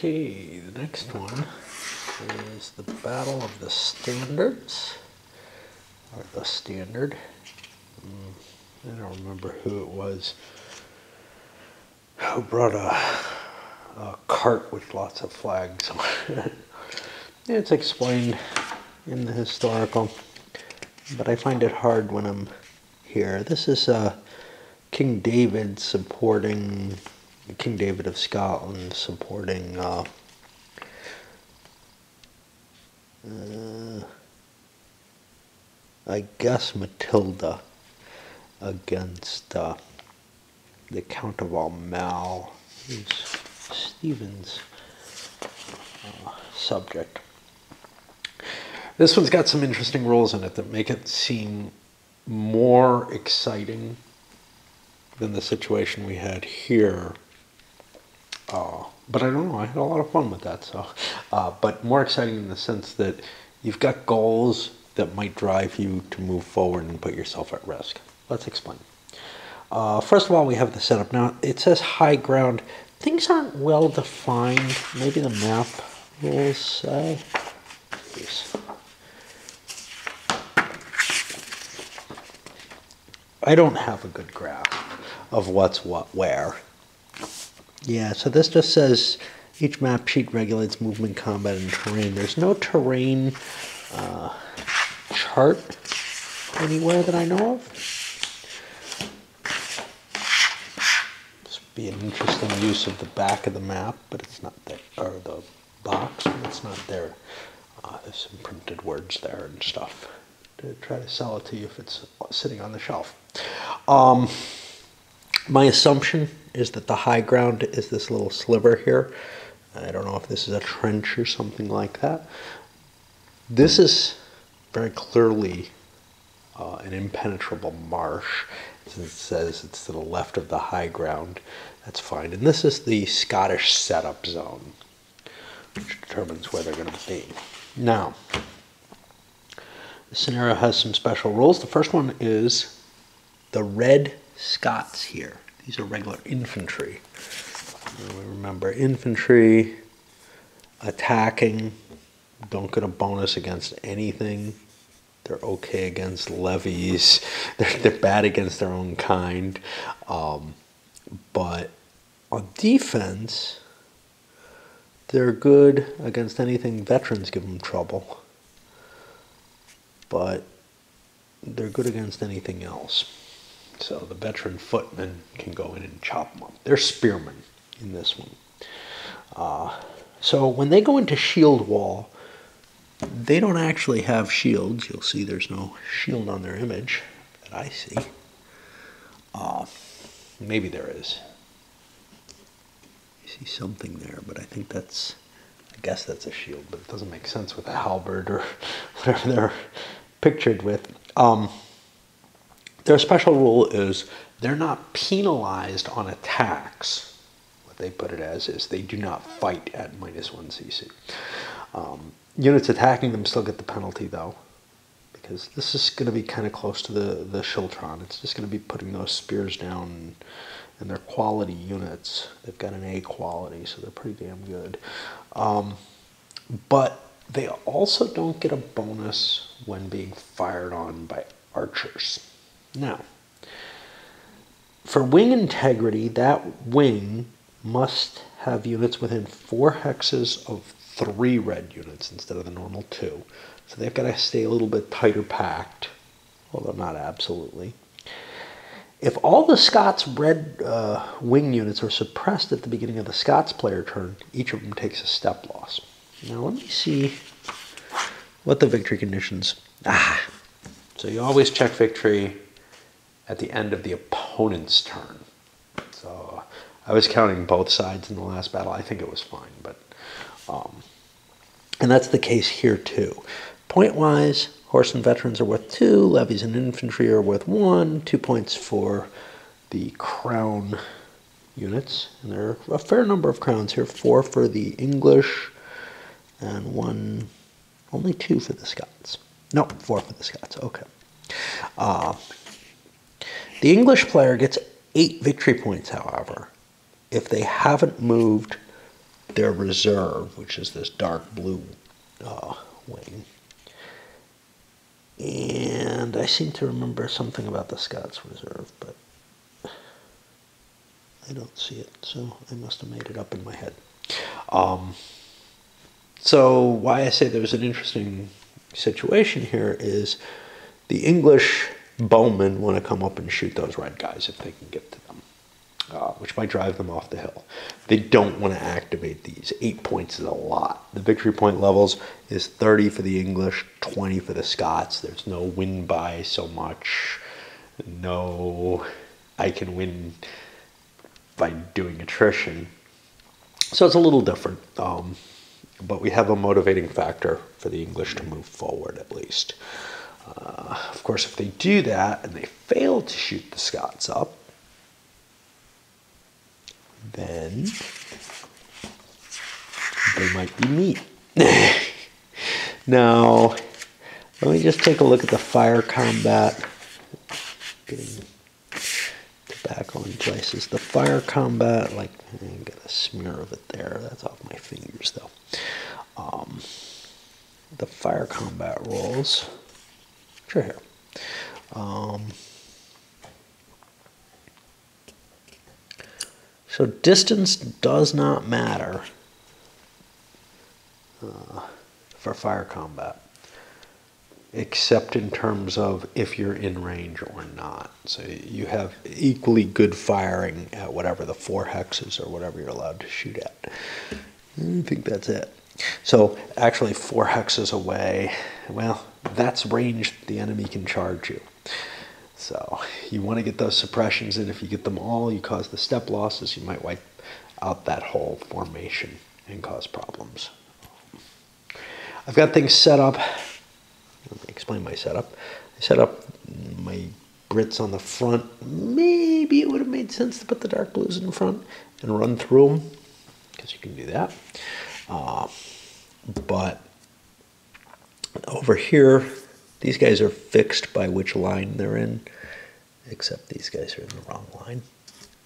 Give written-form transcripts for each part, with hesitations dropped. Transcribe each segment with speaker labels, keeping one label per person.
Speaker 1: Okay, the next one is the Battle of the Standards, or the Standard. I don't remember who it was who brought a cart with lots of flags. It's explained in the historical, but I find it hard when I'm here. This is King David supporting, King David of Scotland supporting I guess Matilda against the Count of Aumale, who's Stephen's subject. This one's got some interesting rules in it that make it seem more exciting than the situation we had here. But I don't know, I had a lot of fun with that. So, but more exciting in the sense that you've got goals that might drive you to move forward and put yourself at risk. Let's explain. First of all, we have the setup. Now, it says high ground. Things aren't well defined. Maybe the map rules say. Jeez. I don't have a good grasp of what's what where. Yeah, so this just says each map sheet regulates movement, combat, and terrain. There's no terrain chart anywhere that I know of. This would be an interesting use of the back of the map, but it's not there, or the box, but it's not there. There's some printed words there and stuff to try to sell it to you if it's sitting on the shelf. My assumption is that the high ground is this little sliver here. I don't know if this is a trench or something like that. This is very clearly an impenetrable marsh. Since it says it's to the left of the high ground, that's fine. And this is the Scottish setup zone, which determines where they're going to be. Now, the scenario has some special rules. The first one is the red Scots here. These are regular infantry. Remember, infantry attacking don't get a bonus against anything. They're okay against levies. They're bad against their own kind. But on defense, they're good against anything veterans give them trouble. But they're good against anything else. So the veteran footmen can go in and chop them up. They're spearmen in this one. So when they go into shield wall, they don't actually have shields. You'll see there's no shield on their image that I see. Maybe there is. You see something there, but I think that's, I guess that's a shield, but it doesn't make sense with a halberd or whatever they're pictured with. Their special rule is they're not penalized on attacks. What they put it as is they do not fight at -1 CC. Units attacking them still get the penalty though, because this is going to be kind of close to the Shiltron. It's just going to be putting those spears down, and they're quality units. They've got an A quality, so they're pretty damn good. But they also don't get a bonus when being fired on by archers. Now, for wing integrity, that wing must have units within 4 hexes of 3 red units instead of the normal 2. So they've got to stay a little bit tighter packed, although not absolutely. If all the Scots red wing units are suppressed at the beginning of the Scots player turn, each of them takes a step loss. Now let me see what the victory conditions. So you always check victory at the end of the opponent's turn. So I was counting both sides in the last battle. I think it was fine, but and that's the case here too. Point-wise, horse and veterans are worth 2, levies and infantry are worth 1, 2 points for the crown units, and there are a fair number of crowns here, 4 for the English, and only 2 for the Scots. No, 4 for the Scots, okay. The English player gets 8 victory points, however, if they haven't moved their reserve, which is this dark blue wing. And I seem to remember something about the Scots reserve, but I don't see it, so I must have made it up in my head. So why I say there's an interesting situation here is the English bowmen want to come up and shoot those red guys if they can get to them, which might drive them off the hill. They don't want to activate these. 8 points is a lot. The victory point levels is 30 for the English, 20 for the Scots. There's no win by so much. No, I can win by doing attrition. So it's a little different. But we have a motivating factor for the English to move forward, at least. Of course, if they do that and they fail to shoot the Scots up, then they might be meat. Now, let me just take a look at the fire combat. Getting tobacco in places. The fire combat, like, I got a smear of it there. That's off my fingers, though. The fire combat rolls, which are here. So distance does not matter for fire combat, except in terms of if you're in range or not. So you have equally good firing at whatever the 4 hexes or whatever you're allowed to shoot at. I think that's it. So actually 4 hexes away, well, that's range the enemy can charge you. So you want to get those suppressions in. If you get them all, you cause the step losses. You might wipe out that whole formation and cause problems. I've got things set up. Let me explain my setup. I set up my Brits on the front. Maybe it would have made sense to put the dark blues in front and run through them, because you can do that. But over here, these guys are fixed by which line they're in, except these guys are in the wrong line.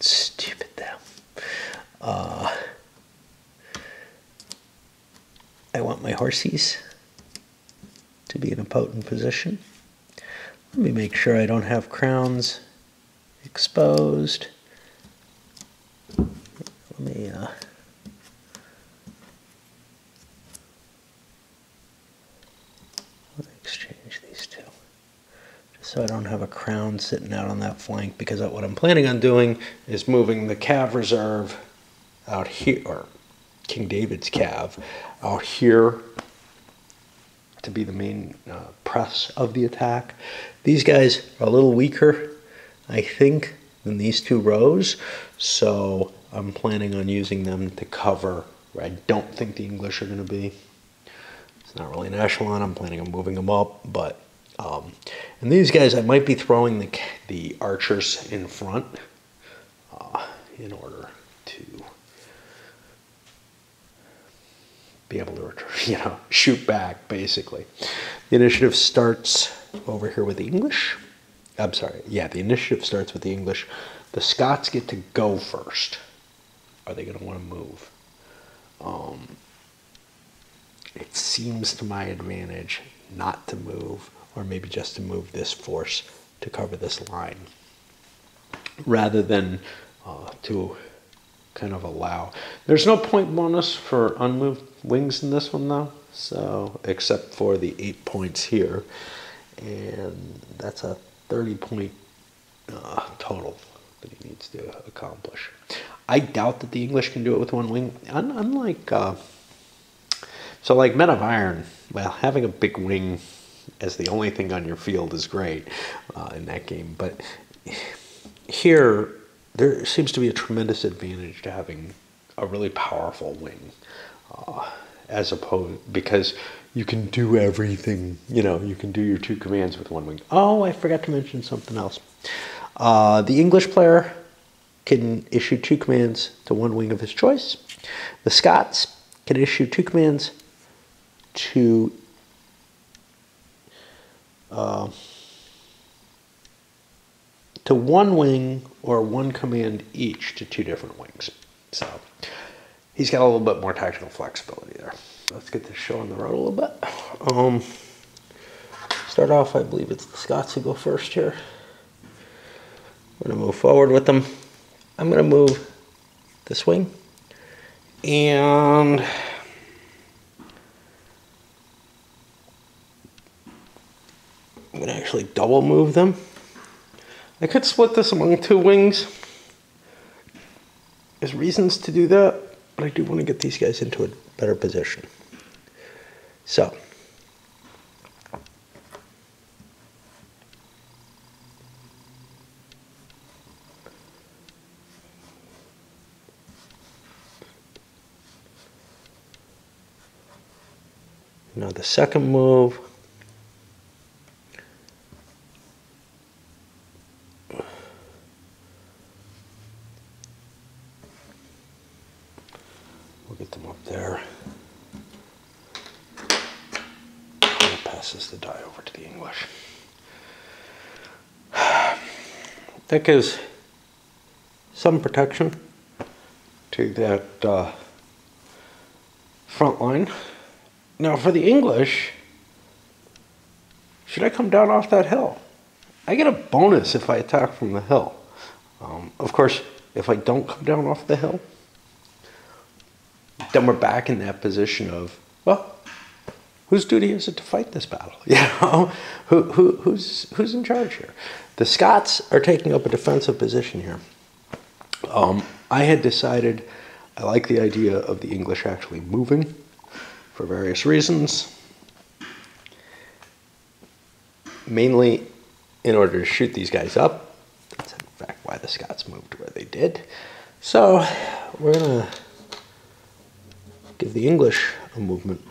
Speaker 1: Stupid them. I want my horsies to be in a potent position. Let me make sure I don't have crowns exposed. Let me exchange these two, just so I don't have a crown sitting out on that flank, because what I'm planning on doing is moving the Cav reserve out here, or King David's Cav out here, to be the main press of the attack. These guys are a little weaker, I think, than these 2 rows, so I'm planning on using them to cover where I don't think the English are going to be. It's not really an echelon. I'm planning on moving them up, but and these guys, I might be throwing the archers in front in order to be able to, shoot back, basically. The initiative starts over here with the English. I'm sorry, yeah, the initiative starts with the English. The Scots get to go first. Are they going to want to move? It seems to my advantage not to move, or maybe just to move this force to cover this line, rather than to kind of allow. There's no point bonus for unmoved wings in this one, though, so except for the 8 points here, and that's a 30-point total that he needs to accomplish. I doubt that the English can do it with 1 wing, unlike so like Men of Iron. Well, having a big wing as the only thing on your field is great in that game, but here there seems to be a tremendous advantage to having a really powerful wing, as opposed, because you can do everything. You can do your 2 commands with 1 wing. Oh, I forgot to mention something else. The English player can issue 2 commands to 1 wing of his choice. The Scots can issue 2 commands to one wing, or 1 command each to 2 different wings. So he's got a little bit more tactical flexibility there. Let's get this show on the road a little bit. Start off, I believe it's the Scots who go first here. I'm going to move forward with them. I'm going to move this wing. And I'm going to actually double move them. I could split this among two wings. There's reasons to do that, but I do want to get these guys into a better position. So, now the second move, we'll get them up there. I'll pass this the die over to the English. That gives some protection to that front line. Now for the English, should I come down off that hill? I get a bonus if I attack from the hill. Of course, if I don't come down off the hill, then we're back in that position of, well, whose duty is it to fight this battle? You know, who's in charge here? The Scots are taking up a defensive position here. I had decided I like the idea of the English actually moving for various reasons. Mainly in order to shoot these guys up. That's in fact why the Scots moved where they did. So we're gonna give the English a movement,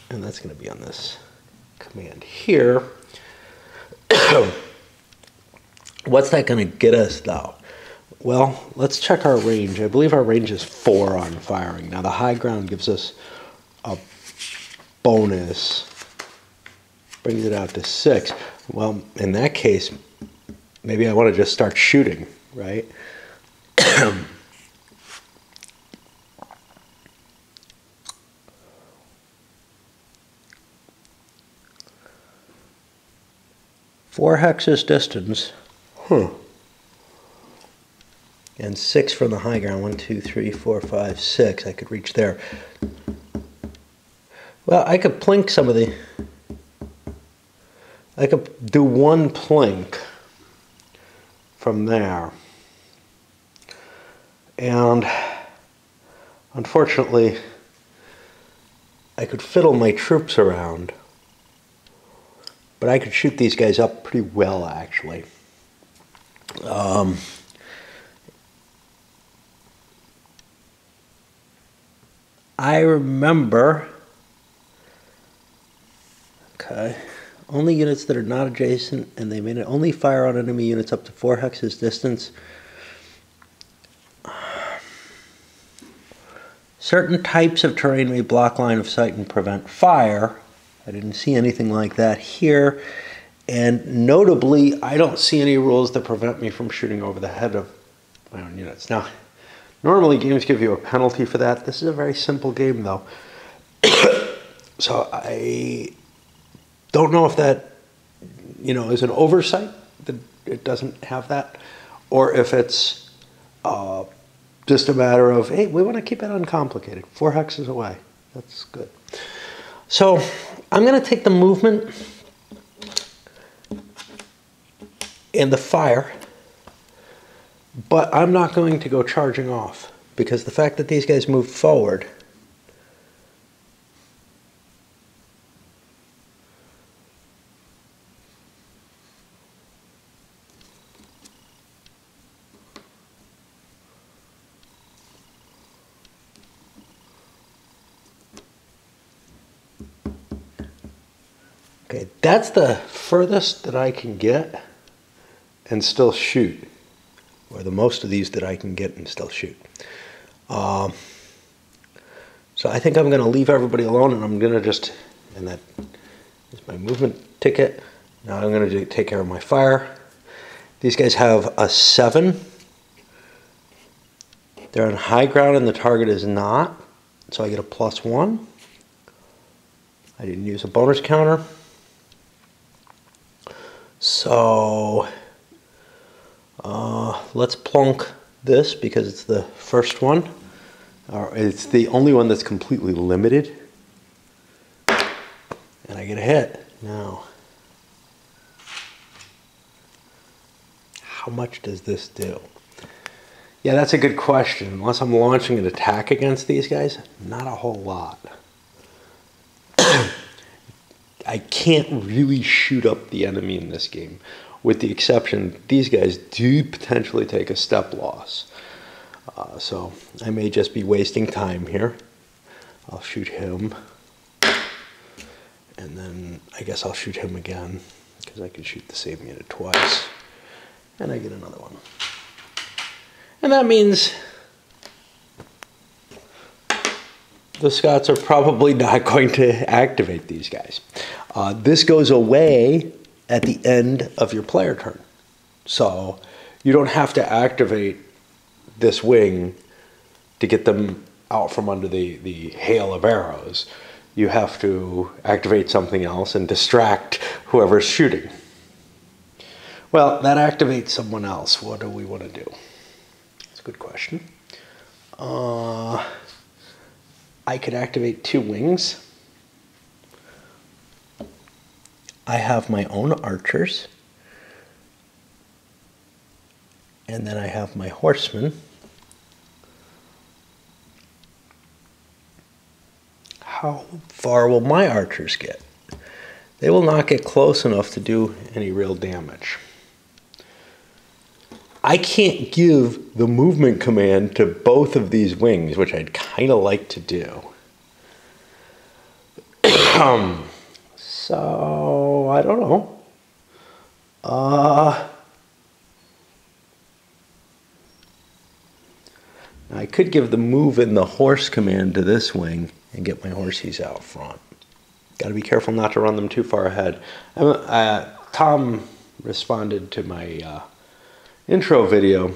Speaker 1: and that's gonna be on this command here. What's that gonna get us though? Well, let's check our range. I believe our range is 4 on firing. Now the high ground gives us a bonus, brings it out to 6. Well, in that case, maybe I want to just start shooting, right? Four hexes distance, and 6 from the high ground. 1, 2, 3, 4, 5, 6. I could reach there. Well, I could plink some of the... I could do 1 plink from there. And unfortunately, I could fiddle my troops around. But I could shoot these guys up pretty well, actually. I remember... Okay. Only units that are not adjacent, and they may only fire on enemy units up to 4 hexes distance. Certain types of terrain may block line of sight and prevent fire. I didn't see anything like that here. And notably, I don't see any rules that prevent me from shooting over the head of my own units. Now, normally games give you a penalty for that. This is a very simple game, though. So I don't know if that, you know, is an oversight that it doesn't have that, or if it's just a matter of, hey, we want to keep it uncomplicated. 4 hexes away. That's good. So I'm going to take the movement and the fire, but I'm not going to go charging off, because the fact that these guys moved forward okay, that's the furthest that I can get and still shoot, or the most of these that I can get and still shoot. So I think I'm going to leave everybody alone, and I'm going to just, and that is my movement ticket. Now I'm going to take care of my fire. These guys have a 7. They're on high ground and the target is not, so I get a +1. I didn't use a bonus counter. So let's plunk this because it's the first one. Or it's the only one that's completely limited. And I get a hit. Now, how much does this do? Yeah, that's a good question. Unless I'm launching an attack against these guys, not a whole lot. I can't really shoot up the enemy in this game, with the exception these guys do potentially take a step loss. So I may just be wasting time here. I'll shoot him. And then I guess I'll shoot him again, because I can shoot the same unit twice. And I get another one. And that means the Scots are probably not going to activate these guys. This goes away at the end of your player turn. So you don't have to activate this wing to get them out from under the hail of arrows. You have to activate something else and distract whoever's shooting. Well, that activates someone else. What do we want to do? That's a good question. I could activate 2 wings. I have my own archers. And then I have my horsemen. How far will my archers get? They will not get close enough to do any real damage. I can't give the movement command to both of these wings, which I'd kind of like to do. So, I don't know. I could give the move and the horse command to this wing and get my horsies out front. Got to be careful not to run them too far ahead. Tom responded to my intro video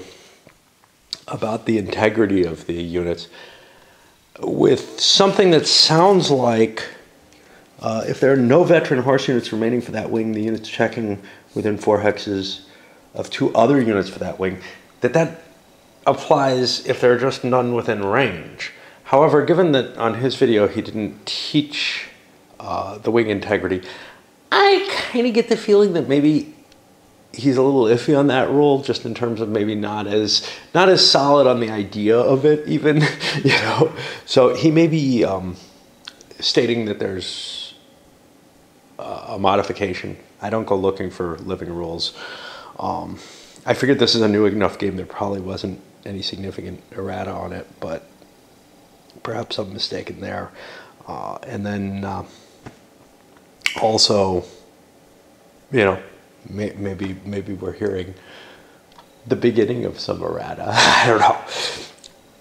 Speaker 1: about the integrity of the units with something that sounds like if there are no veteran horse units remaining for that wing, the unit's checking within 4 hexes of 2 other units for that wing, that applies if there are just none within range. However, given that on his video he didn't teach the wing integrity, I kind of get the feeling that maybe he's a little iffy on that rule, just in terms of maybe not as solid on the idea of it even, you know. So he may be stating that there's a modification. I don't go looking for living rules. I figured this is a new enough game there probably wasn't any significant errata on it, but perhaps I'm mistaken there. And then also, you know, maybe we're hearing the beginning of some errata. I don't know.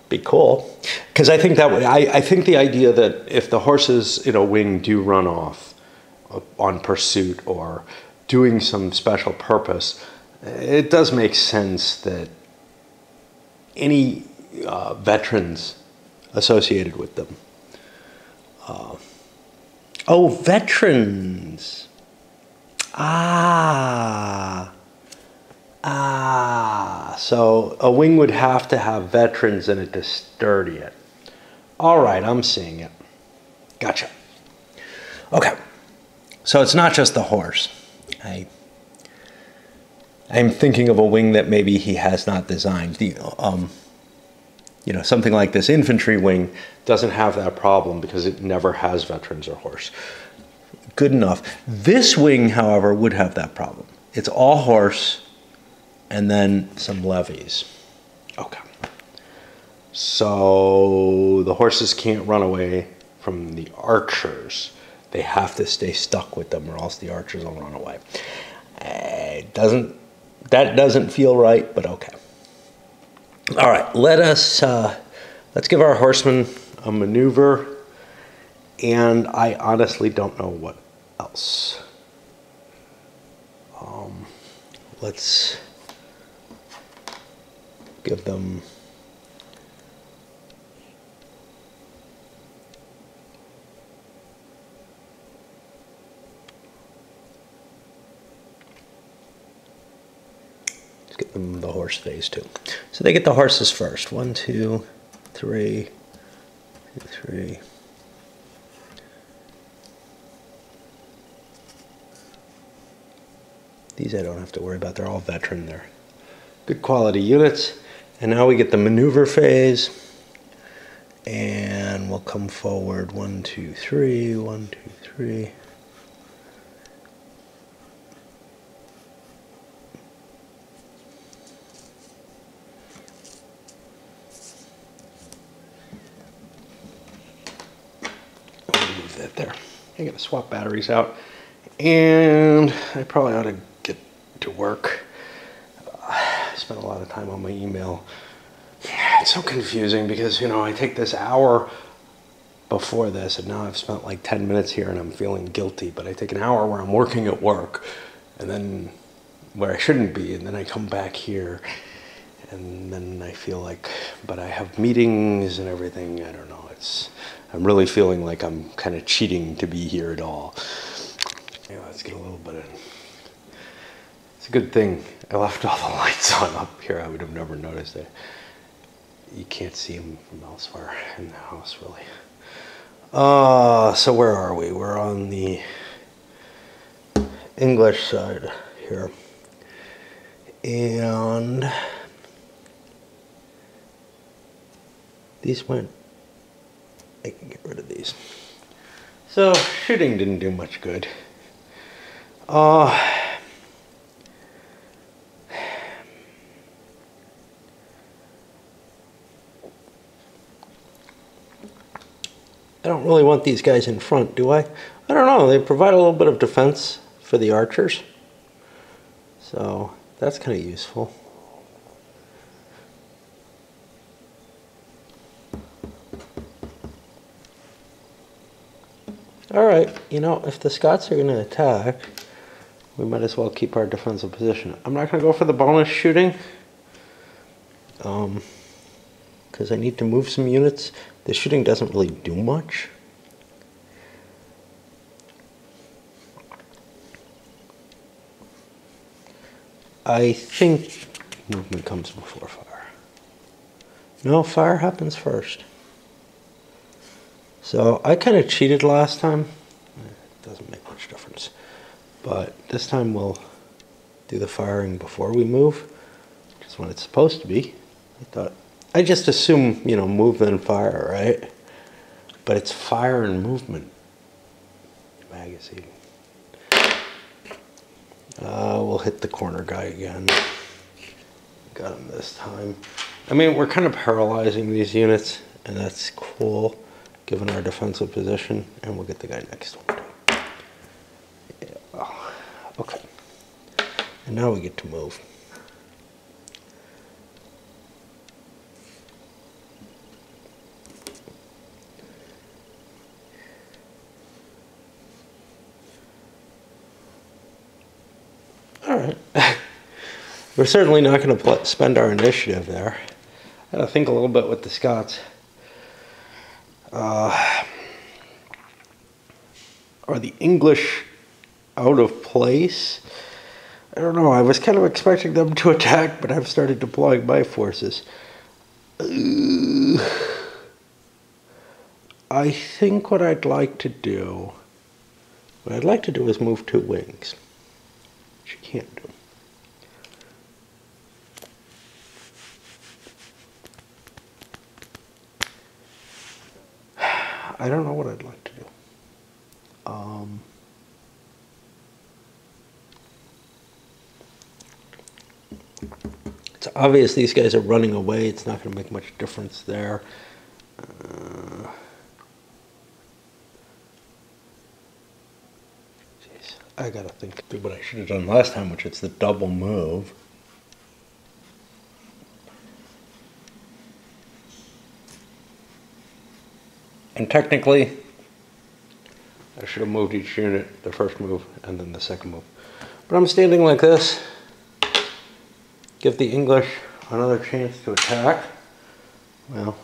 Speaker 1: Be cool, because I think that I think the idea that if the horses in a wing do run off on pursuit or doing some special purpose, it does make sense that any veterans associated with them. Oh, veterans. So a wing would have to have veterans in it to sturdy it. All right, I'm seeing it. Gotcha. Okay, so it's not just the horse. I'm thinking of a wing that maybe he has not designed. You know, something like this infantry wing doesn't have that problem because it never has veterans or horse. Good enough. This wing, however, would have that problem. It's all horse and then some levies. Okay. So the horses can't run away from the archers. They have to stay stuck with them or else the archers will run away. That doesn't feel right, but okay. All right, let's give our horsemen a maneuver, and I honestly don't know what else. Let's give them Let's get them the horse phase too. So they get the horses first. 1, 2, 3, 3. These I don't have to worry about. They're all veteran. They're good quality units. And now we get the maneuver phase. And we'll come forward 1, 2, 3, 1, 2, 3. Move that there. I gotta swap batteries out. And I probably ought to get to work. I spent a lot of time on my email. It's so confusing because, you know, I take this hour before this and now I've spent like 10 minutes here and I'm feeling guilty, but I take an hour where I'm working at work and then where I shouldn't be, and then I come back here and then I feel like, but I have meetings and everything. I don't know. I'm really feeling like I'm kind of cheating to be here at all. Yeah, let's get a little bit of, it's a good thing I left all the lights on up here. I would have never noticed it. You can't see them from elsewhere in the house, really. So where are we? We're on the English side here. And these went, I can get rid of these. So shooting didn't do much good. I don't really want these guys in front, do I? I don't know. They provide a little bit of defense for the archers. So that's kind of useful. Alright, you know, if the Scots are going to attack, we might as well keep our defensive position. I'm not going to go for the bonus shooting. Because I need to move some units. The shooting doesn't really do much. I think movement comes before fire. No, fire happens first. So I kind of cheated last time. It doesn't make much difference. But this time we'll do the firing before we move, which is when it's supposed to be. I just assume, you know, move then fire, right? But it's fire and movement. Magazine. We'll hit the corner guy again. Got him this time. I mean, we're kind of paralyzing these units, and that's cool, given our defensive position. And we'll get the guy next one. Yeah. Okay. And now we get to move. Alright. We're certainly not going to spend our initiative there. I gotta think a little bit with the Scots. Are the English out of place? I don't know. I was kind of expecting them to attack, but I've started deploying my forces. I think what I'd like to do is move 2 wings, which you can't do. I don't know what I'd like to do. It's obvious these guys are running away. It's not going to make much difference there. Jeez, I gotta think through what I should have done last time, which is the double move. And technically, I should have moved each unit, the first move and then the second move. But I'm standing like this. Give the English another chance to attack. Well,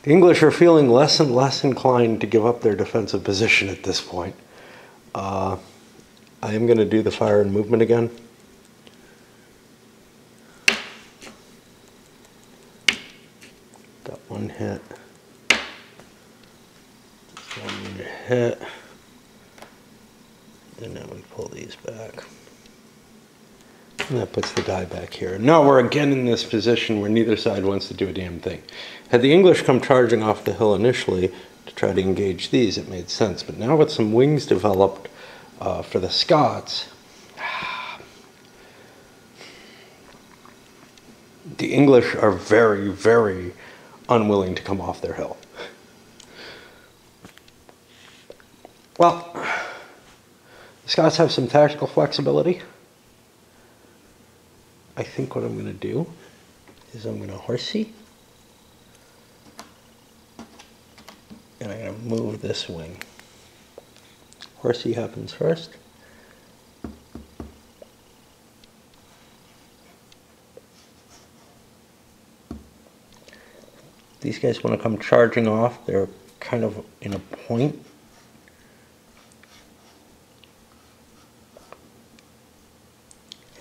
Speaker 1: the English are feeling less and less inclined to give up their defensive position at this point. I am going to do the fire and movement again. Got one hit. One hit. And then we pull these back. And that puts the guy back here. Now we're again in this position where neither side wants to do a damn thing. Had the English come charging off the hill initially to try to engage these, it made sense. But now with some wings developed for the Scots, the English are very, very unwilling to come off their hill. Well, the Scots have some tactical flexibility. I think what I'm going to do is I'm going to horsey. And I'm going to move this wing. Horsey happens first. These guys want to come charging off. They're kind of in a point.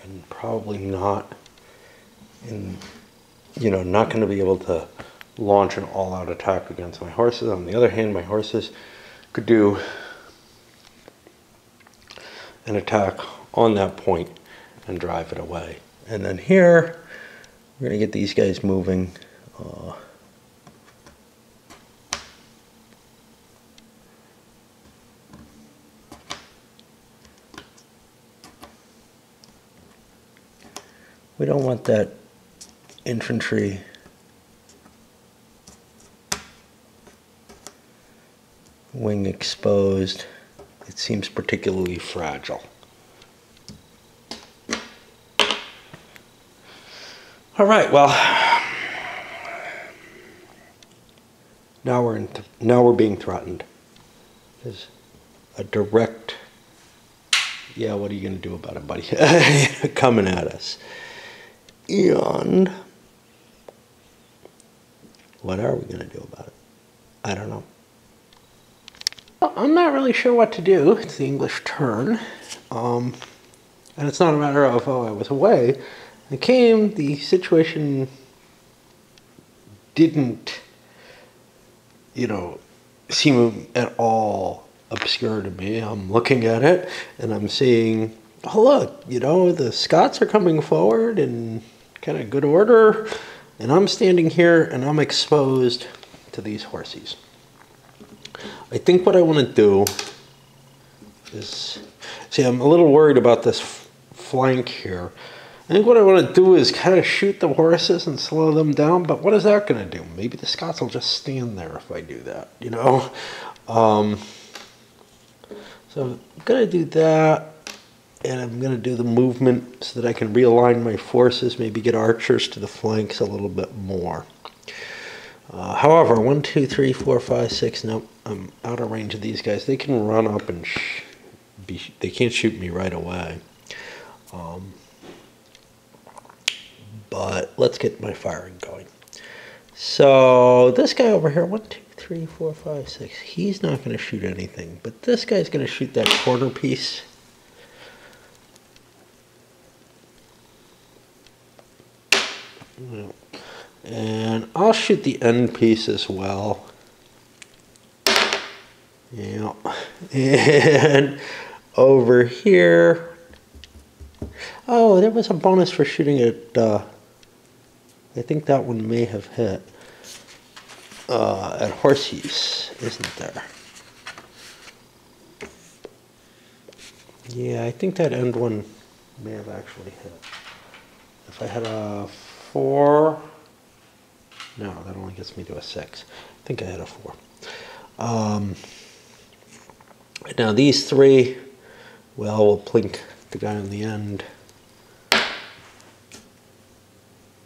Speaker 1: And probably not in, not going to be able to launch an all-out attack against my horses. On the other hand, my horses could do an attack on that point and drive it away. And then here, we're going to get these guys moving. We don't want that infantry wing exposed. It seems particularly fragile. All right, well, now we're being threatened. There's a direct, yeah, what are you going to do about it, buddy? Coming at us. And what are we going to do about it? I don't know. Well, I'm not really sure what to do. It's the English turn. And it's not a matter of, oh, I was away. I came, the situation didn't, seem at all obscure to me. I'm looking at it and I'm seeing, oh, look, the Scots are coming forward in kind of good order. And I'm standing here and I'm exposed to these horses. I think what I want to do is, see, I'm a little worried about this flank here. I think what I want to do is kind of shoot the horses and slow them down, but what is that going to do? Maybe the Scots will just stand there if I do that, So I'm going to do that, and I'm going to do the movement so that I can realign my forces, maybe get archers to the flanks a little bit more. However, 1, 2, 3, 4, 5, 6, nope, I'm out of range of these guys. They can run up and they can't shoot me right away. But let's get my firing going. So this guy over here, 1, 2, 3, 4, 5, 6, he's not going to shoot anything. But this guy's going to shoot that corner piece. And I'll shoot the end piece as well. Yeah. And over here, oh, there was a bonus for shooting it. I think that one may have hit at horses, isn't there? Yeah, I think that end one may have actually hit. If I had a 4, no, that only gets me to a 6. I think I had a 4. Now these 3, well, we'll plink the guy on the end.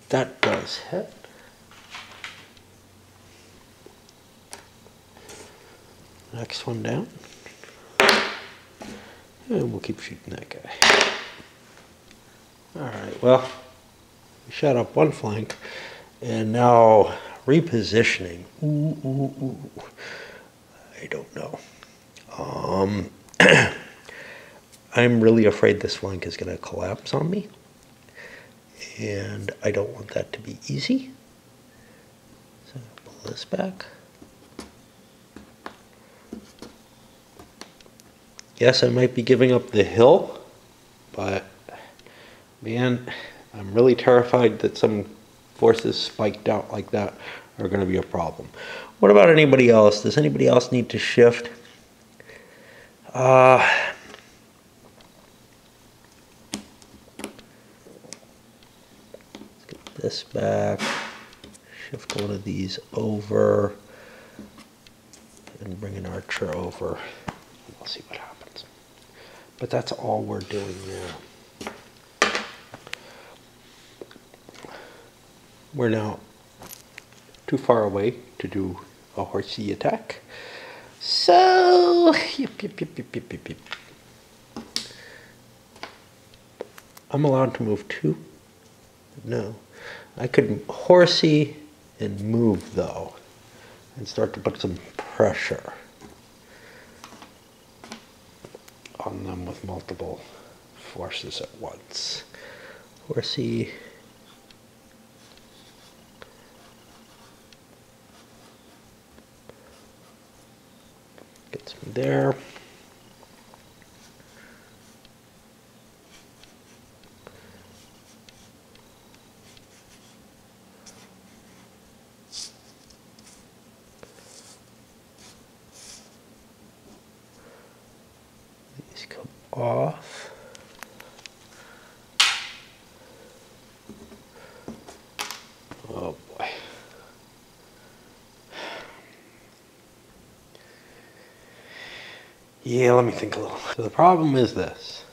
Speaker 1: That does hit. Next one down. And we'll keep shooting that guy. Alright, well, we shot up one flank. And now repositioning. I don't know. I'm really afraid this flank is going to collapse on me. And I don't want that to be easy. So pull this back. Yes, I might be giving up the hill, but man, I'm really terrified that some forces spiked out like that are going to be a problem. What about anybody else? Does anybody else need to shift? Let's get this back. Shift one of these over and bring an archer over. We'll see what happens. But that's all we're doing now. We're now too far away to do a horsey attack. So, yip. I'm allowed to move too? No. I could horsey and move though, and start to put some pressure on them with multiple forces at once. Horsey. Gets me there. These come off. Oh boy. Yeah, let me think a little. So the problem is this.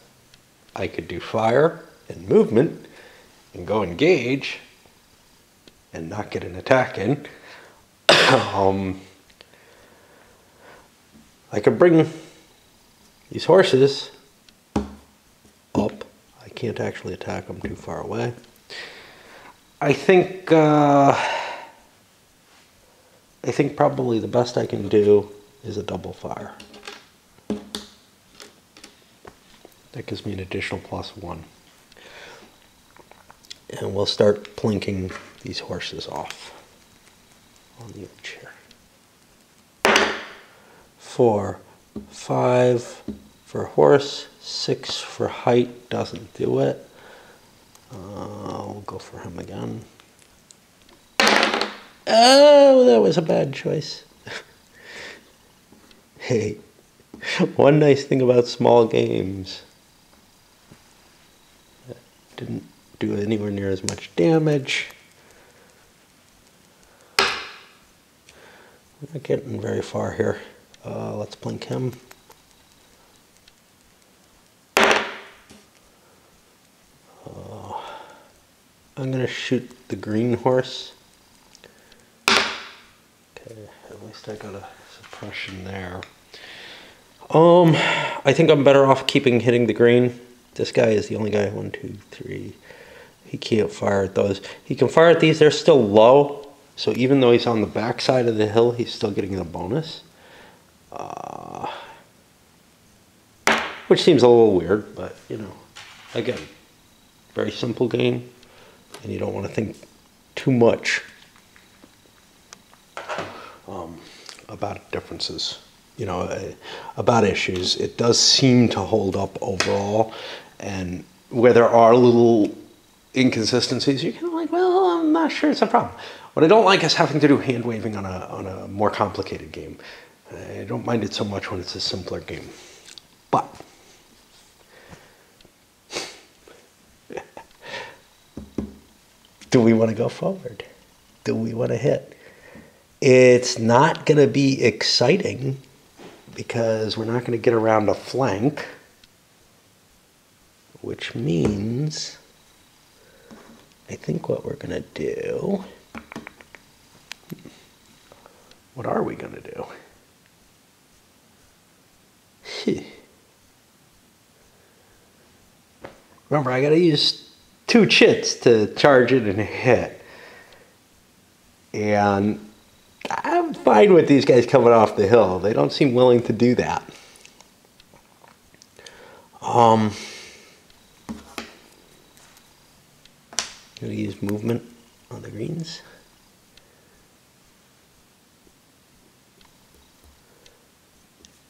Speaker 1: I could do fire and movement and go engage and not get an attack in. I could bring these horses up. I can't actually attack them too far away. I think probably the best I can do is a double fire. That gives me an additional +1. And we'll start plinking these horses off on the edge here. 4, 5 for horse, 6 for height, doesn't do it. We'll go for him again. Oh, that was a bad choice. Hey, one nice thing about small games. Didn't do anywhere near as much damage. We're not getting very far here. Let's blink him. I'm going to shoot the green horse. Okay, at least I got a suppression there. I think I'm better off hitting the green. This guy is the only guy. 1, 2, 3. He can't fire at those. He can fire at these. They're still low. So even though he's on the back side of the hill, he's still getting the bonus. Which seems a little weird, but you know, again, very simple game. And you don't want to think too much about differences, you know, about issues. It does seem to hold up overall, and where there are little inconsistencies, you're kind of like, well, I'm not sure it's a problem. What I don't like is having to do hand waving on a more complicated game. I don't mind it so much when it's a simpler game, but do we want to go forward? Do we want to hit? It's not going to be exciting because we're not going to get around a flank, which means I think what we're going to do, what are we going to do? Remember, I got to use 2 chits to charge it and hit. And I'm fine with these guys coming off the hill. They don't seem willing to do that. I'm going to use movement on the greens.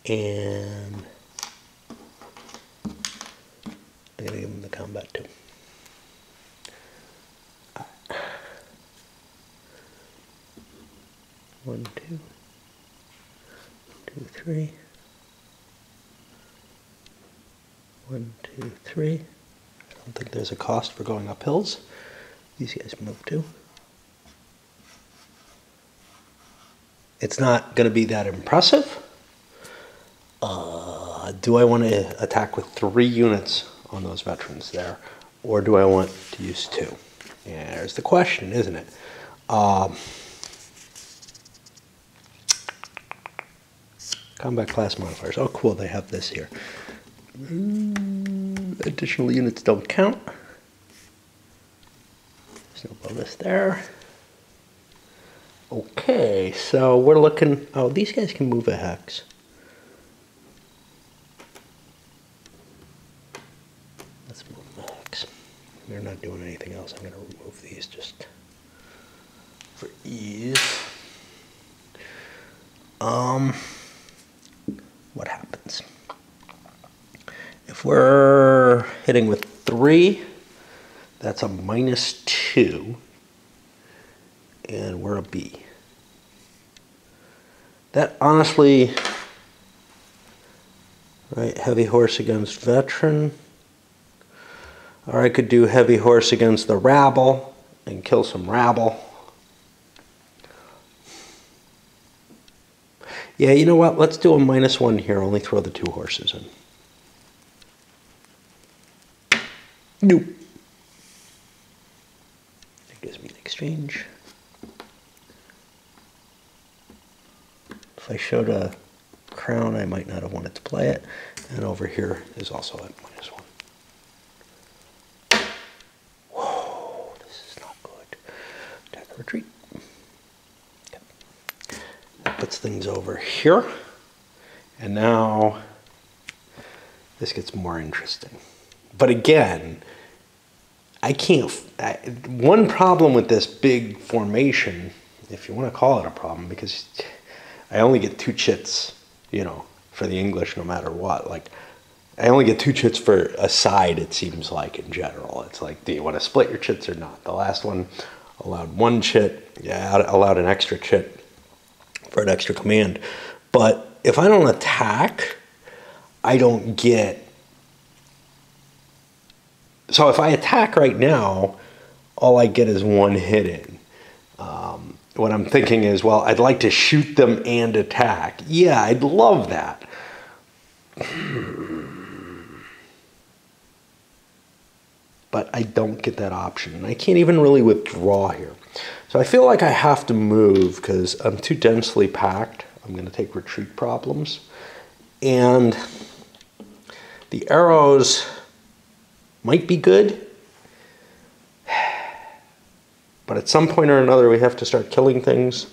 Speaker 1: And I'm going to give him the combat too. One, two, 2, 3. 1, 2, 3. I don't think there's a cost for going up hills. These guys move too. It's not going to be that impressive. Do I want to attack with 3 units on those veterans there? Or do I want to use 2? Yeah, there's the question, isn't it? Combat class modifiers. Oh, cool, they have this here. Additional units don't count. There's no bonus there. Okay, so we're looking... Oh, these guys can move a hex. Let's move the hex. They're not doing anything else. I'm going to remove these just for ease. What happens? If we're hitting with 3, that's a -2, and we're a B. That honestly, right, heavy horse against veteran. Or I could do heavy horse against the rabble and kill some rabble. Yeah, you know what? Let's do a -1 here. Only throw the 2 horses in. Nope. That gives me an exchange. If I showed a crown, I might not have wanted to play it. And over here is also at -1. Whoa, this is not good. Attack or retreat. Okay. That puts things over here. And now this gets more interesting. But again, I can't... one problem with this big formation, if you want to call it a problem, because I only get 2 chits, you know, for the English no matter what. Like, I only get 2 chits for a side, it seems like, in general. It's like, do you want to split your chits or not? The last one allowed 1 chit. Yeah, allowed an extra chit for an extra command. But if I don't attack, I don't get... So if I attack right now, all I get is 1 hit in. What I'm thinking is, well, I'd like to shoot them and attack. Yeah, I'd love that. But I don't get that option. And I can't even really withdraw here. So I feel like I have to move because I'm too densely packed. I'm going to take retreat problems. And the arrows might be good. But at some point or another, we have to start killing things.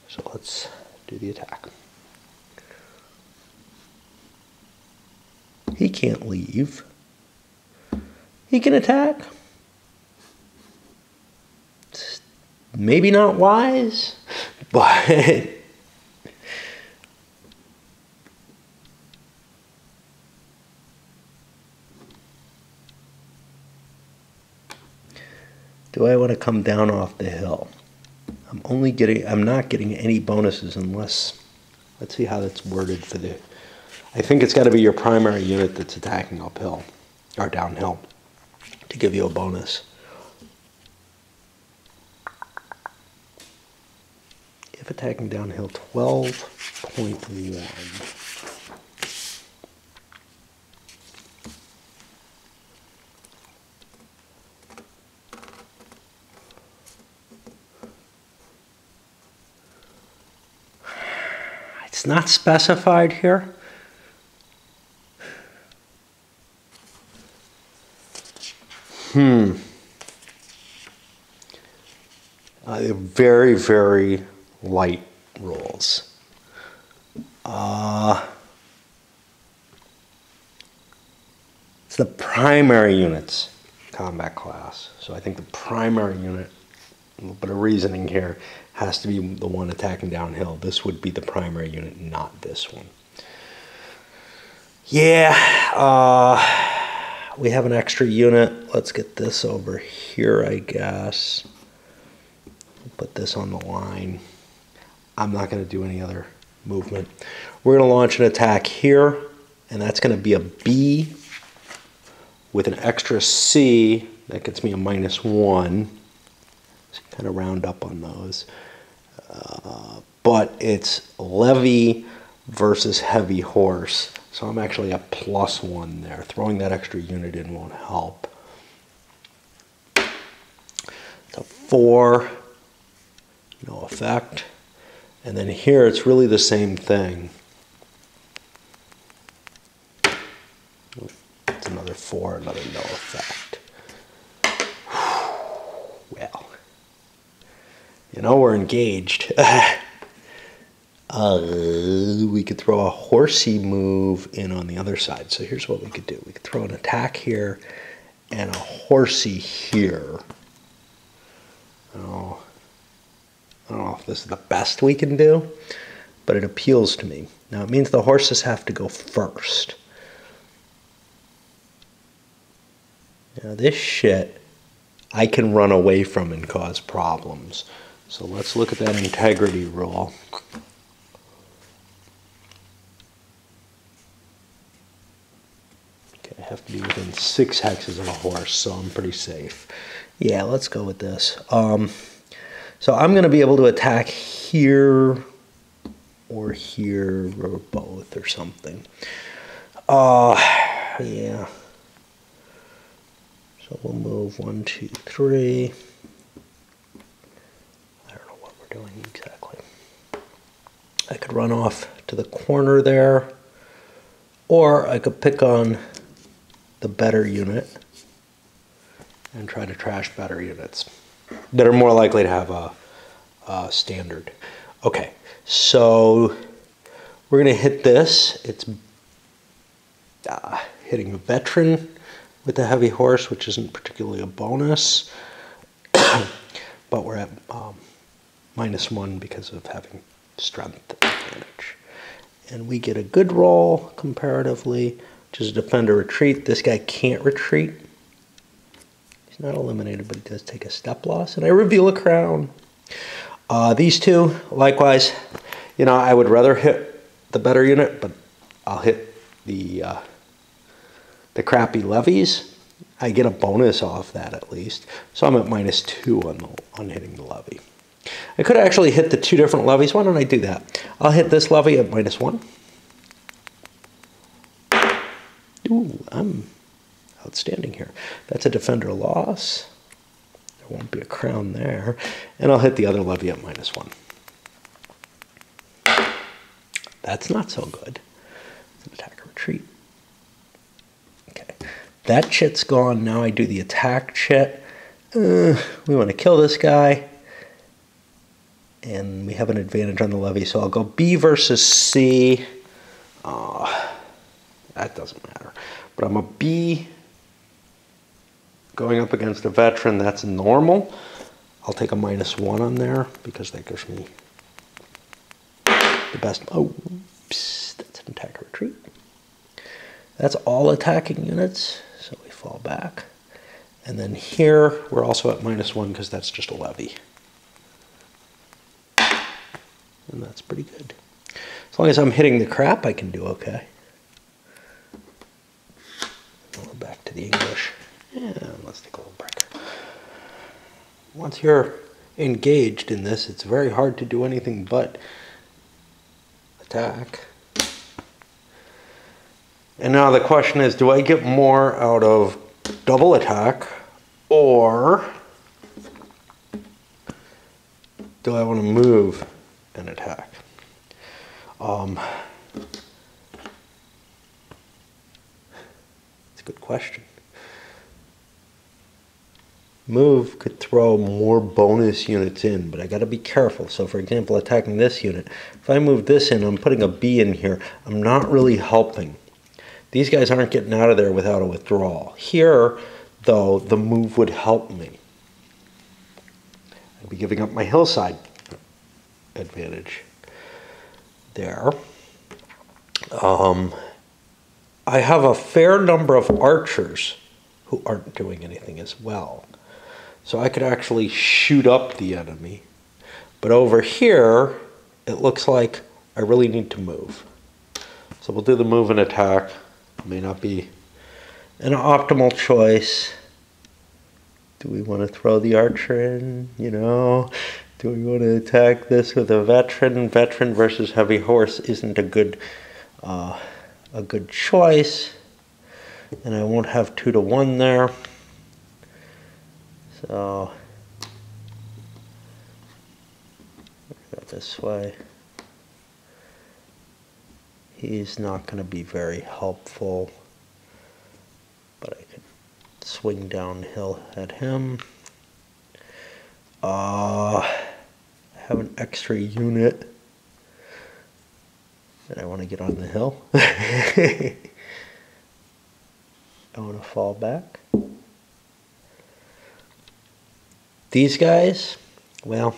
Speaker 1: So let's do the attack. He can't leave. He can attack. It's maybe not wise, but... Do I want to come down off the hill? I'm not getting any bonuses unless, let's see how that's worded for the, I think it's got to be your primary unit that's attacking uphill or downhill to give you a bonus. If attacking downhill, 12.1. It's not specified here. Very, very light rolls. It's the primary unit's combat class. So I think the primary unit, a little bit of reasoning here, has to be the one attacking downhill. This would be the primary unit, not this one. Yeah, we have an extra unit. Let's get this over here, I guess. Put this on the line. I'm not going to do any other movement. We're going to launch an attack here, and that's going to be a B with an extra C. That gets me a -1. So kind of round up on those. But it's levy versus heavy horse. So I'm actually a +1 there. Throwing that extra unit in won't help. It's a 4. No effect. And then here it's really the same thing. It's another 4, another no effect. Well, you know, we're engaged. We could throw a horsey move in on the other side. So here's what we could do. We could throw an attack here and a horsey here. Oh, I don't know if this is the best we can do, but it appeals to me. Now it means the horses have to go first. Now this shit I can run away from and cause problems. So let's look at that integrity rule. Okay, I have to be within 6 hexes of a horse, so I'm pretty safe. Yeah, let's go with this. So I'm going to be able to attack here or here or both or something. Yeah. So we'll move 1, 2, 3. I don't know what we're doing exactly. I could run off to the corner there, or I could pick on the better unit and try to trash better units that are more likely to have a standard. Okay, so we're going to hit this. It's hitting a veteran with a heavy horse, which isn't particularly a bonus, but we're at -1 because of having strength advantage. And we get a good roll comparatively, which is a defender retreat. This guy can't retreat. He's not eliminated, but he does take a step loss, and I reveal a crown. These two, likewise, you know, I would rather hit the better unit, but I'll hit the crappy levies. I get a bonus off that at least, so I'm at -2 on hitting the levy. I could actually hit the 2 different levies. Why don't I do that? I'll hit this levy at -1. Ooh, I'm outstanding here. That's a defender loss. There won't be a crown there. And I'll hit the other levy at -1. That's not so good. It's an attack or retreat. Okay. That chit's gone. Now I do the attack chit. We want to kill this guy. And we have an advantage on the levy, so I'll go B versus C. That doesn't matter. But I'm a B going up against a veteran. That's normal. I'll take a -1 on there because that gives me the best. Oh, oops, that's an attack or retreat. That's all attacking units, so we fall back. And then here, we're also at -1 because that's just a levy. And that's pretty good. As long as I'm hitting the crap, I can do okay. We're back to the English. And let's take a little break. Once you're engaged in this, it's very hard to do anything but attack. And now the question is, do I get more out of double attack, or do I want to move and attack? It's a good question. Move could throw more bonus units in, but I got to be careful. So for example, attacking this unit, if I move this in, I'm putting a B in here, I'm not really helping. These guys aren't getting out of there without a withdrawal. Here, though, the move would help me. I'd be giving up my hillside advantage there. I have a fair number of archers who aren't doing anything as well. So I could actually shoot up the enemy. But over here, it looks like I really need to move. So we'll do the move and attack. It may not be an optimal choice. Do we want to throw the archer in? You know, do we want to attack this with a veteran? Veteran versus heavy horse isn't a good choice. And I won't have 2-to-1 there. So go this way. He's not going to be very helpful, but I could swing downhill at him. I have an extra unit that I want to get on the hill. I want to fall back. These guys, well,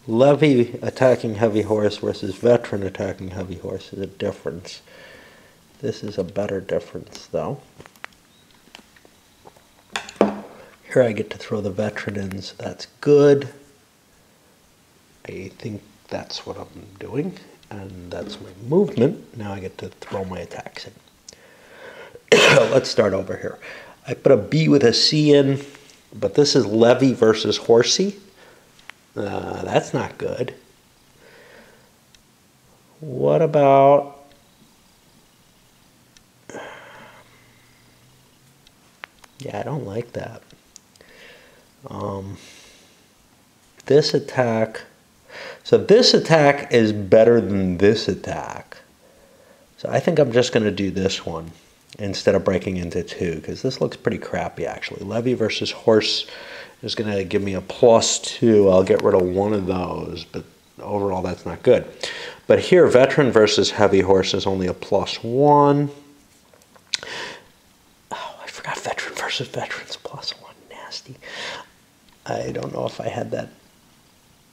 Speaker 1: levy attacking heavy horse versus veteran attacking heavy horse is a difference. This is a better difference, though. Here I get to throw the veteran in, so that's good. I think that's what I'm doing, and that's my movement. Now I get to throw my attacks in. Let's start over here. I put a B with a C in, but this is levy versus horsey. That's not good. What about... Yeah, I don't like that. This attack... So this attack is better than this attack. So I think I'm just going to do this one instead of breaking into 2, because this looks pretty crappy, actually. Levy versus horse is going to give me a +2. I'll get rid of one of those, but overall that's not good. But here, veteran versus heavy horse is only a +1. Oh, I forgot veteran versus veterans +1. Nasty. I don't know if I had that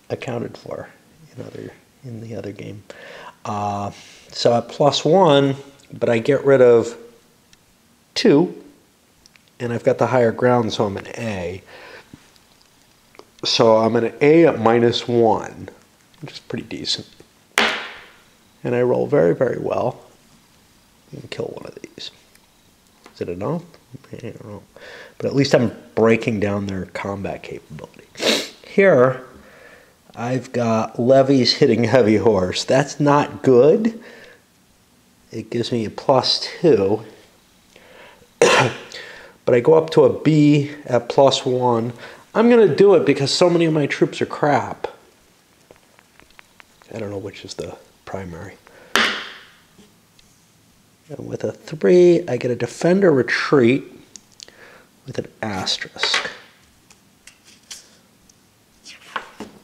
Speaker 1: accounted for in the other game. So at +1, but I get rid of 2, and I've got the higher ground, so I'm an A. So I'm an A at -1, which is pretty decent. And I roll very, very well and kill one of these. Is it enough? I don't know. But at least I'm breaking down their combat capability. Here, I've got levies hitting heavy horse. That's not good. It gives me a +2. But I go up to a B at +1. I'm going to do it because so many of my troops are crap. I don't know which is the primary. And with a 3, I get a defender retreat with an asterisk.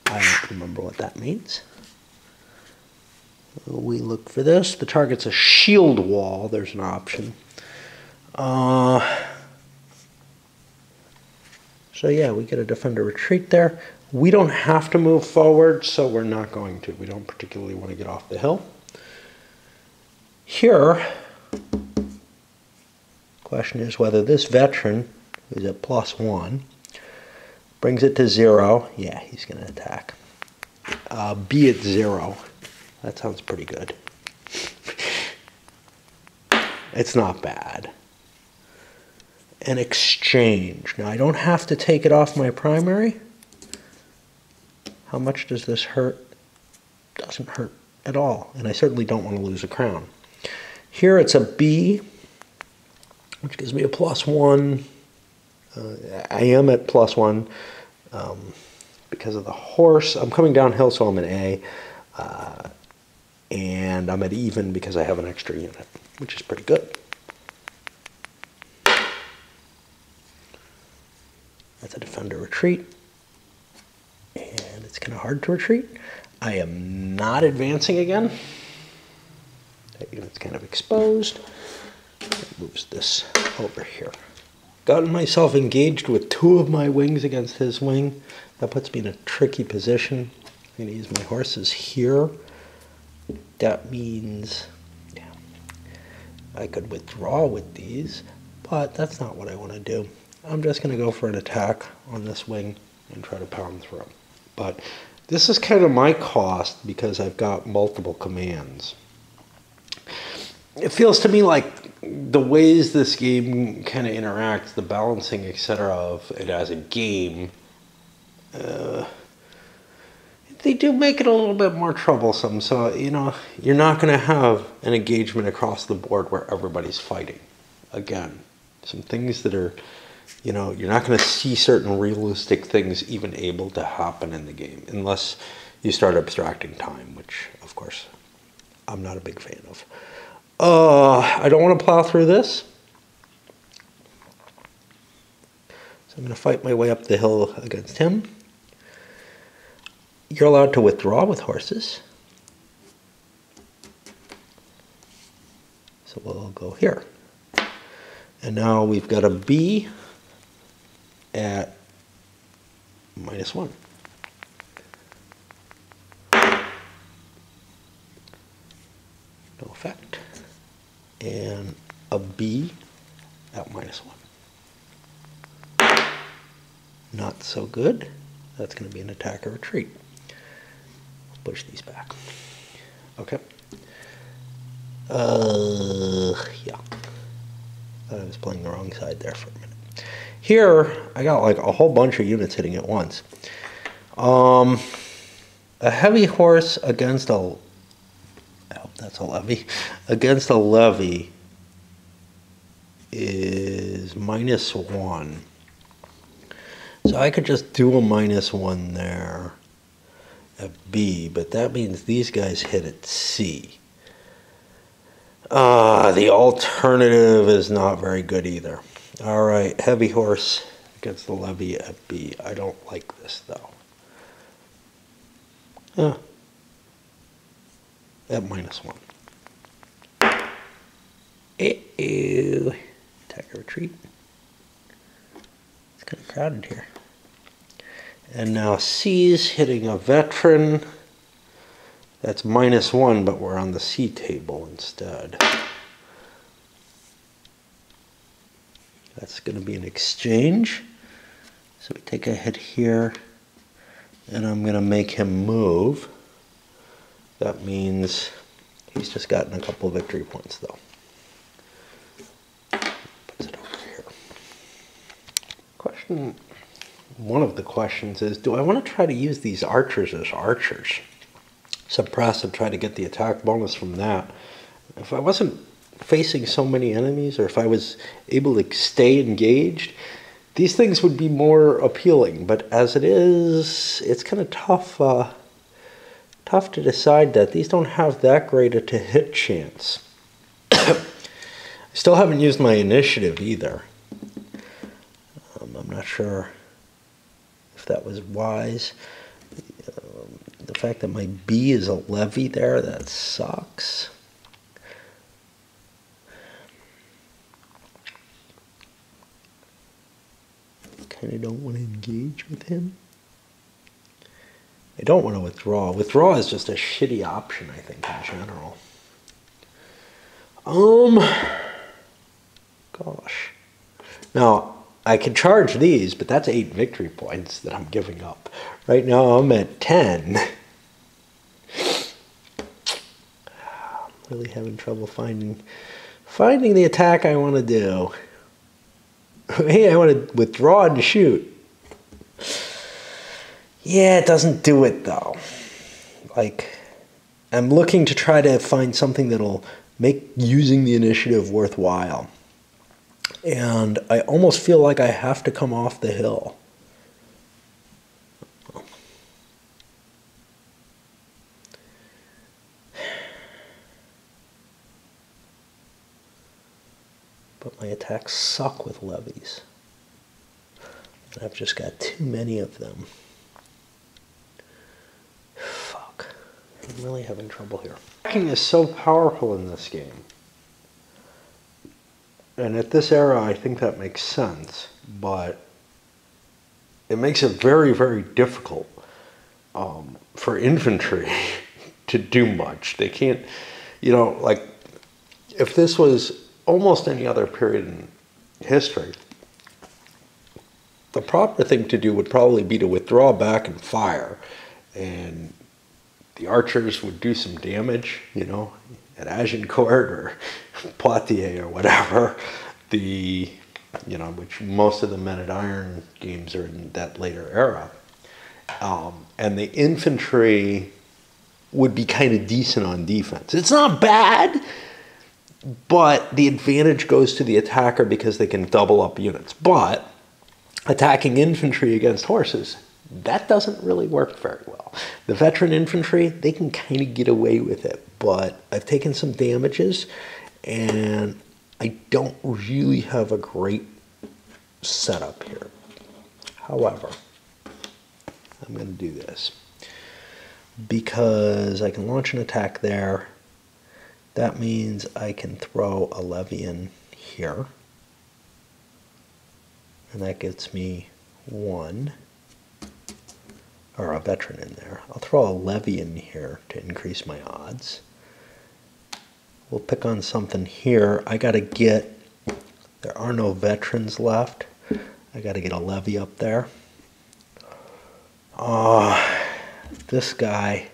Speaker 1: I don't remember what that means. We look for this. The target's a shield wall. There's an option. So yeah, we get a defender retreat there. We don't have to move forward, so we're not going to. We don't particularly want to get off the hill. Here, question is whether this veteran, who's at +1, brings it to 0. Yeah, he's going to attack. B at 0. That sounds pretty good. It's not bad. An exchange. Now, I don't have to take it off my primary. How much does this hurt? Doesn't hurt at all. And I certainly don't want to lose a crown. Here it's a B, which gives me a +1. I am at +1 because of the horse. I'm coming downhill, so I'm an A. And I'm at even because I have an extra unit, which is pretty good. That's a defender retreat. And it's kind of hard to retreat. I am not advancing again. That unit's kind of exposed. Moves this over here. Gotten myself engaged with 2 of my wings against his wing. That puts me in a tricky position. I'm going to use my horses here. That means I could withdraw with these, but that's not what I want to do. I'm just going to go for an attack on this wing and try to pound through. But this is kind of my cost because I've got multiple commands. It feels to me like the ways this game kind of interacts, the balancing, etc. of it as a game, they do make it a little bit more troublesome. So, you know, you're not going to have an engagement across the board where everybody's fighting. Again, some things that are, you know, you're not going to see certain realistic things even able to happen in the game unless you start abstracting time, which, of course, I'm not a big fan of. I don't want to plow through this. So I'm going to fight my way up the hill against him. You're allowed to withdraw with horses. So we'll go here. And now we've got a B at -1. No effect. And a B at -1. Not so good. That's going to be an attack or retreat. Push these back. Okay. Yeah. Thought I was playing the wrong side there for a minute. Here, I got like a whole bunch of units hitting at once. A heavy horse against a... I hope that's a levy. Against a levy is -1. So I could just do a -1 there at B, but that means these guys hit at C. The alternative is not very good either. All right, heavy horse against the levy at B. I don't like this though. At -1. Attack or retreat. It's kind of crowded here. And now C's hitting a veteran. That's -1, but we're on the C table instead. That's going to be an exchange. So we take a hit here, and I'm going to make him move. That means he's just gotten a couple of victory points, though. Puts it over here. One of the questions is, do I want to try to use these archers as archers? Suppress and try to get the attack bonus from that. If I wasn't facing so many enemies, or if I was able to stay engaged, these things would be more appealing. But as it is, it's kind of tough to decide that. These don't have that great a hit chance. I still haven't used my initiative either. I'm not sure if that was wise. The fact that my B is a levy there, that sucks. Kind of don't want to engage with him. I don't want to withdraw. Withdraw is just a shitty option, I think, in general. Gosh. Now, I can charge these, but that's 8 victory points that I'm giving up. Right now, I'm at 10. I'm really having trouble finding the attack I want to do. Hey, I want to withdraw and shoot. Yeah, it doesn't do it, though. Like, I'm looking to try to find something that'll make using the initiative worthwhile. And I almost feel like I have to come off the hill. But my attacks suck with levies. And I've just got too many of them. Fuck. I'm really having trouble here. Attacking is so powerful in this game. And at this era, I think that makes sense, but it makes it very, very difficult for infantry to do much. They can't, you know, like if this was almost any other period in history, the proper thing to do would probably be to withdraw back and fire, and the archers would do some damage, you know, at Agincourt or Poitiers or whatever. The, you know, which most of the men-at-iron games are in that later era. And the infantry would be kind of decent on defense. It's not bad, but the advantage goes to the attacker because they can double up units. But attacking infantry against horses, that doesn't really work very well. The veteran infantry, they can kind of get away with it, but I've taken some damages, and I don't really have a great setup here. However, I'm going to do this because I can launch an attack there. That means I can throw a levy in here, and that gets me one, or a veteran in there. I'll throw a levy in here to increase my odds. We'll pick on something here. I got to get, there are no veterans left. I got to get a levy up there. This guy,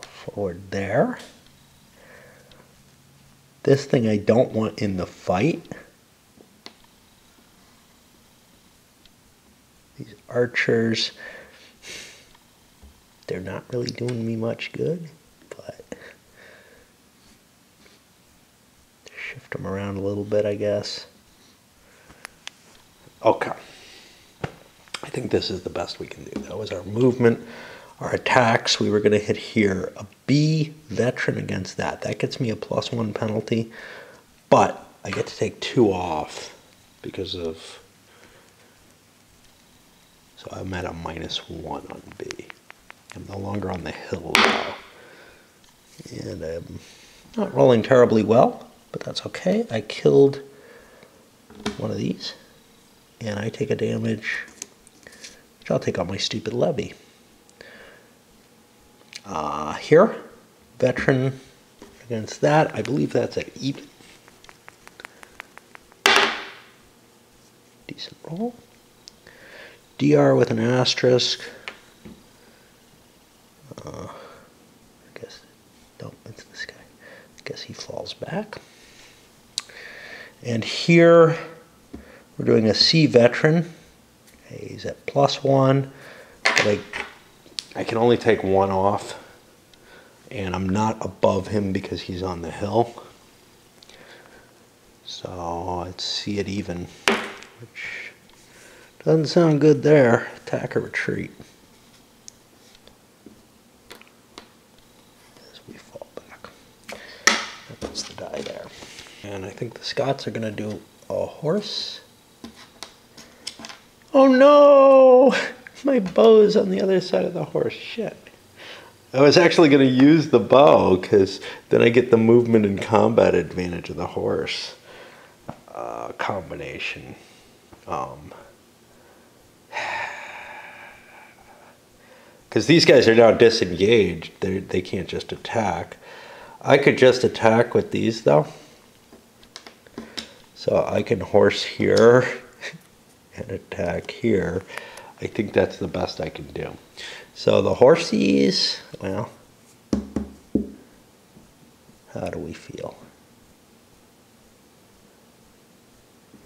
Speaker 1: forward there. This thing I don't want in the fight. These archers, they're not really doing me much good, but shift them around a little bit, I guess. Okay. I think this is the best we can do. That was our movement. Our attacks, we were going to hit here. A B veteran against that. That gets me a +1 penalty, but I get to take 2 off because of, so I'm at a -1 on B. I'm no longer on the hill now. And I'm not rolling terribly well, but that's okay. I killed one of these, and I take a damage, which I'll take on my stupid levy. Here, veteran against that. I believe that's at even. Decent roll. DR with an asterisk. I guess, no, it's this guy. I guess he falls back. And here, we're doing a C veteran. Okay, he's at +1, but I can only take 1 off, and I'm not above him because he's on the hill. So let's see it even, which doesn't sound good there. Attack or retreat. As we fall back. That puts the die there. And I think the Scots are going to do a horse. Oh no! My bow's on the other side of the horse. Shit. I was actually going to use the bow because then I get the movement and combat advantage of the horse combination. Because these guys are now disengaged. They can't just attack. I could just attack with these though. So I can horse here and attack here. I think that's the best I can do. So the horsies, well, how do we feel?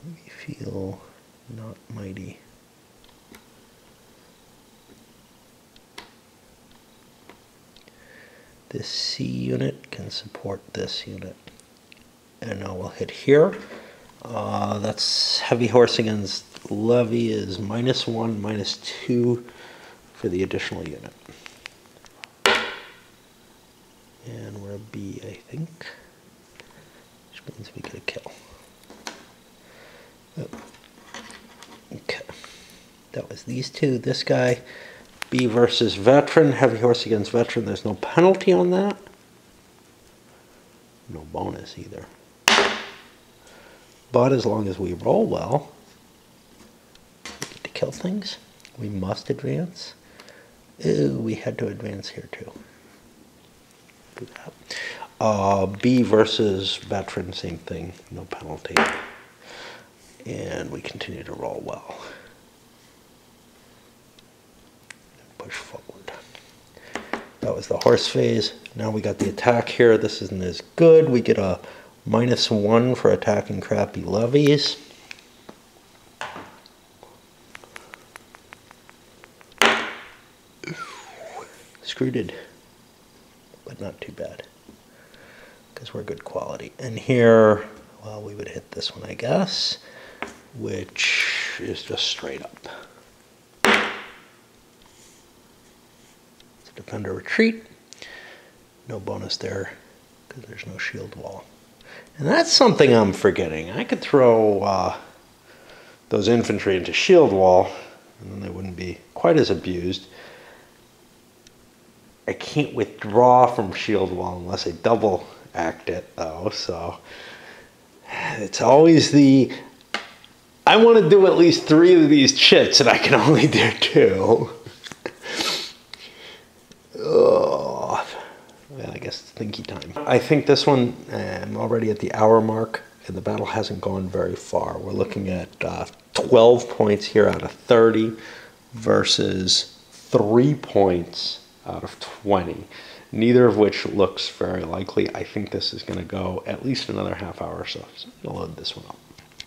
Speaker 1: We feel not mighty. This C unit can support this unit. And now we'll hit here. That's heavy horse against levy is -1, -2 for the additional unit. And we're a B, I think, which means we get a kill. Oh. Okay, that was these two. This guy, B versus veteran, heavy horse against veteran. There's no penalty on that. bonus either. But as long as we roll well, we get to kill things. We must advance. Ew, we had to advance here too. Do that. B versus veteran, same thing, no penalty. And we continue to roll well. Push forward. That was the horse phase. Now we got the attack here. This isn't as good. We get a -1 for attacking crappy levies. Screwed, but not too bad because we're good quality. And here, well, we would hit this one, I guess, which is just straight up. It's a defender retreat. No bonus there because there's no shield wall. And that's something I'm forgetting. I could throw those infantry into shield wall and then they wouldn't be quite as abused. I can't withdraw from shield wall unless I double act it though, so it's always the, I want to do at least 3 of these chits and I can only do 2. Oh, well, I guess it's thinky time. I think this one, I'm already at the hour mark and the battle hasn't gone very far. We're looking at 12 points here out of 30 versus 3 points out of 20, neither of which looks very likely. I think this is going to go at least another half hour or so. So I'm going to load this one up.